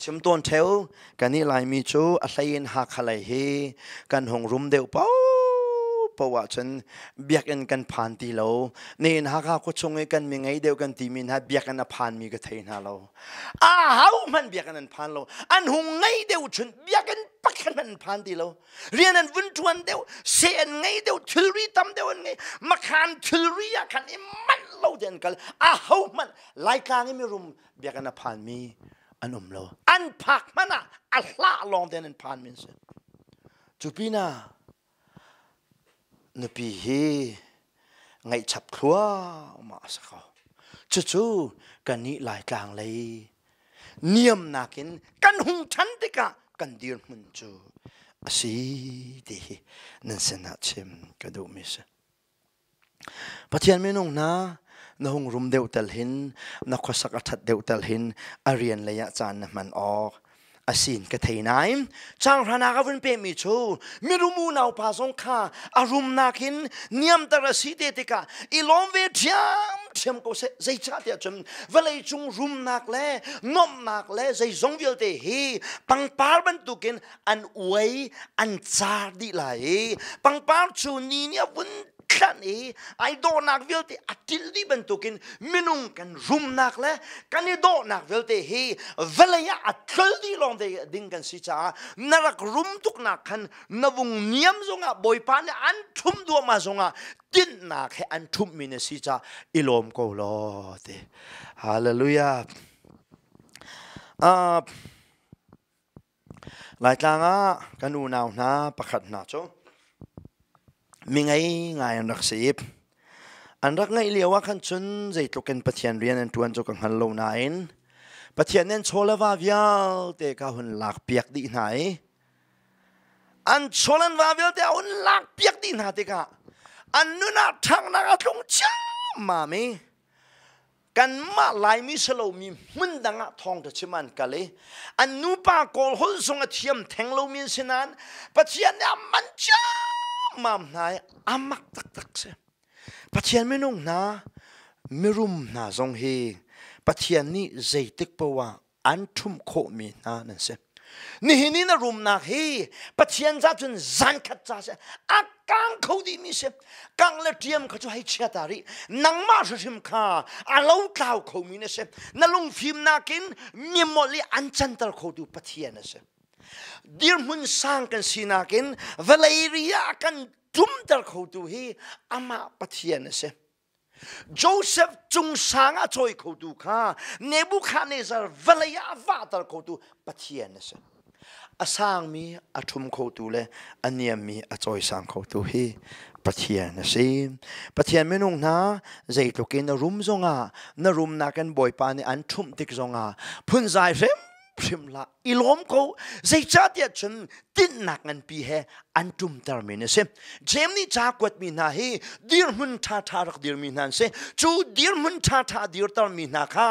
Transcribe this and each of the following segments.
ชิมต้นเทวกันนี่ลายมีจูอะไรยินหักอะไรเฮกันหงรุมเดียวเป้าเพราะว่าฉันเบียกันกันผ่านตีเราเนี่ยหักก็ชงกันมีไงเดียวกันตีมินฮะเบียกันผ่านมีก็เทนฮะเราเฮามันเบียกันผ่านเราอันหงไงเดียวฉันเบียกันปักกันมันผ่านตีเราเรียนอันวุ่นชวนเดียวเสียนไงเดียวทิลรีทำเดียวไงมาขานทิลรีอะขันมันเราเดินกันเฮามันไล่กลางไม่รุมเบียกันผ่านมีอันเราอันผักมันอัลลาลองเดินผ่านมินเสจูปีน่านปีเฮไงฉับครัวมาสักเขาจู่ๆกันนี้หลายกลางเลยเนียมนักินกันหงฉันติกะกันเดียร์มันจูสิดีนั่นเสนาเชมกระดูมิสปะเทียนไม่นงนะนหงรุมเดวเตลหินนักขสักทัดเดวเตลหินอาเรียนเลยะจานมันออกอาศินกเทนายจางพระนากวันเปมิชูมิรุมูนาวพาสงข้าอารุมนาคินเนียมตระสีเดติกาอีลอมเวทยามเชมก็ใจชาติจมเวลาจุงรุมนักเล่นมนักเล่ใจจงเวลเตฮีปังปาร์บันตุกินอันอวยอันจาร์ดิไลปังปาร์ชูนีเนี่ยวันขันไอโดนักเวลเตอติลดีบรรทุกินมินุงกันรุมนักเลยกันไอโดนักเวลเตเฮเวลายาอัติลดีลองเดดิ้งกันสิจ้านรักรุมทุกนักขันนวงเนียมจงอ่ะบอยปานอันทุ่มดัวมาจงอ่ะดิ้นนักให้อันทุ่มมินสิจ้าอิลอมโกลอเตฮาเลลูยาหลายครั้งกันอูนาวนะประคัดนะจ้มีไงอันรักสิบอันรักไงเลี้ยวขันชุนใจตุกันปะเทียนเรียนอันตวนจุกันฮันโลนายนปะเทียนนั้นโชลวาวิลเตก้าหุ่นหลักเปียกดีไหนอันโชลันวาวิลเตหุ่นหลักเปียกดีไหนเตก้าอันนู้นทางนักลงจ้ามามีกันมาลายมิสโลมีมันดังทองตะชิมันกันเลยอันนู้ปากอลฮุลทรงเทียมแทงโลมีสินันปะเทียนเนี่ยมันจ้ามามนายอามักตักเสปะเทียนไม่นุ่งนะไม่รุมนะทรงเฮปะเทียนนี่ใจติกปว่าอันทุ่มโคมีนะนั่นเสนี่นะรุมนะเฮปะเทียนจะจนจันขัดจ้าเสอากังเขาดีมิเสกังเลเทียมเขาจะให้เชียตารีนังมาสุชิมข้าอาลูกล่าวเขามีนะเสนั่งลงฟิล์มนักินมีหมดเลยอันจันตร์เขาดูปะเทียนนะเสเดี๋ยวมันสร้างกันสินากินเวลาเรียกันจุ่มตะเขาดูให้อามาปะเทียนเสโจเซฟจุงสางอาจอยเขาดูข้าเนบูคาเนซาร์เวลาวาตะเขาดูปะเทียนเสอาสร้างมีอาทุมเขาดูเลยอันเนียมีอาจอยสร้างเขาดูให้ปะเทียนเสปะเทียนไม่นุ่งนะใจตัวกินรุมจงอ่ะนรุมนักกันบ่อยปานอันทุมติกจงอ่ะพุ่นใจเร็มพิมละอิลอมเขาใจจัดยาจนติดหนักงันปีเหอันตุมตามินเสเจมนี่จากวัดมีนาเฮดีร์มุนท่ารักดีร์มีนันเสจูดีร์มุนท่าดีร์ตามีนาค่ะ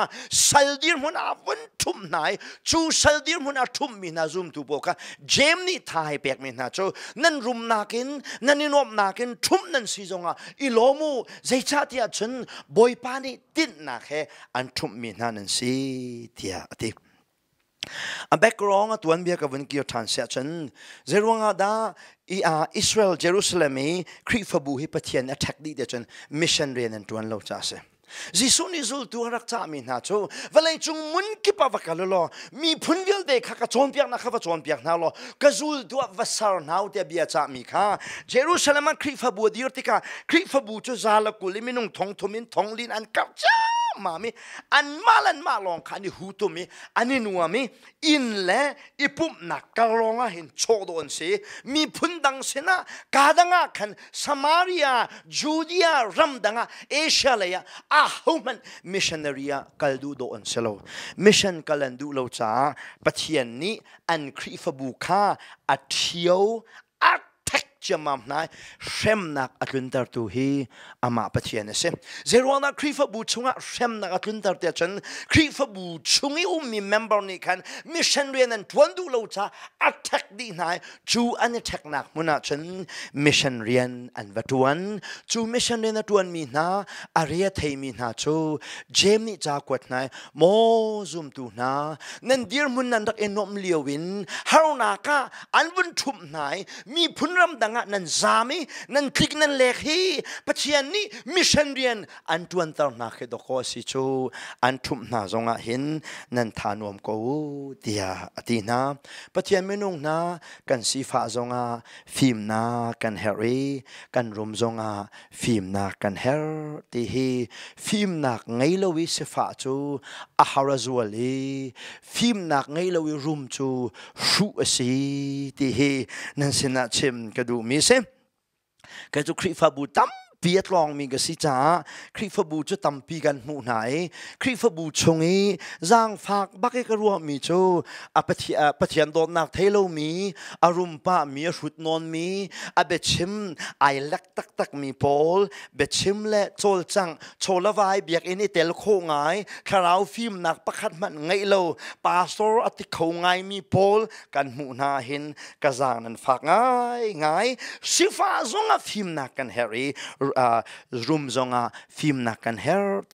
สัลดีร์มุนอาวันทุมนายจูสัลดีร์มุนอาทุมมีนาซุมตุโบค่ะเจมนี่ท่าให้เปียกมีนาจูนั่นรุมนากินนั่นนินอมนากินทุมนั่นสิจงอ่ะอิลอมูใจจัดยาจนบอยปานี่ติดหนักเฮอันทุมมีนานั่นสิเดียติอันแบกรองตัวนี้กับวันเกี่ยวทานเสียจนเจรวงอาดาอิสราเอลเยรูซาเล็มคริฟบูฮิปเทียน attack ดีเดจนมิชชันเรียนตัวเราจ้าเสจิสุนิซุลตัวรักษามีนาโจเวลาจุงมุนกิปะวักลลอมีพุนเวลเด็กข้าจนเปียกนะข้าจนเปียกนาลอกระจุลตัววัสารนาวเดียบียจามีข้าเยรูซาเล็มคริฟบูดีร์ติกาคริฟบูจะซาลกุลิมินุงทองทุมินทองลินอันกับจ้ามามีอันมาลันมาลองคันนี่หูตุมีอันนี้นัวมีอินเล่อีปุ่มนักกะลองเห็นโชดอนสิมีพุนดังสินะกาดังคันสมาริยาจูเดียรัมดังเอเชียเลยฮูมันมิชชันนารีกัลดูโดอนเซโลมิชชันกัลดูโลจ้าปะเทียนนี้อันคริฟบูคาอัดเทียวอัดแทก jamam nai shem nak atluntar tu hi ama pathian ase zerwana krifa bu chunga shem nak atluntar te chan krifa bu chungi mi member ni kan missionary an twandu lo cha attack di nai chu an attack nak muna chan missionary an vatuan chu missionary na tuan mi na area thei mi na chu jem ni cha kwat nai mo zum tu na nan dir mun nan dak enom liowin haruna ka anbun thum nai mi phunram danga nan zami nan klik nan lekhi pathian ni missionary an tuan tar na khe doko si chu an thum na zonga hin nan thanom ko dia atina pathian menung na kan si fa zonga film na kan heri kan rum zonga film na kan her ti hi film nak ngai lowi se fa chu a harazuali film nak ngai lowi rum chu shu asi ti hi nan sina chim kadu mi se ka chu khrifa bu tam piat long mi ga si cha khrifa bu chu tam pi gan mu nai khrifa bu chungi zang phak bak ka ru mi chu a pathian don nak thelo mi arum pa mi rut non mi a be chim ai lak tak tak mi pol be chim le chol chang cholawai biak ini tel kho ngai kharau film nak pakhat man ngai lo pastor ati kho ngai mi pol kan mu na hin ka zang nan phak ngai sifa zonga film nak kan heri room zonga film na kan her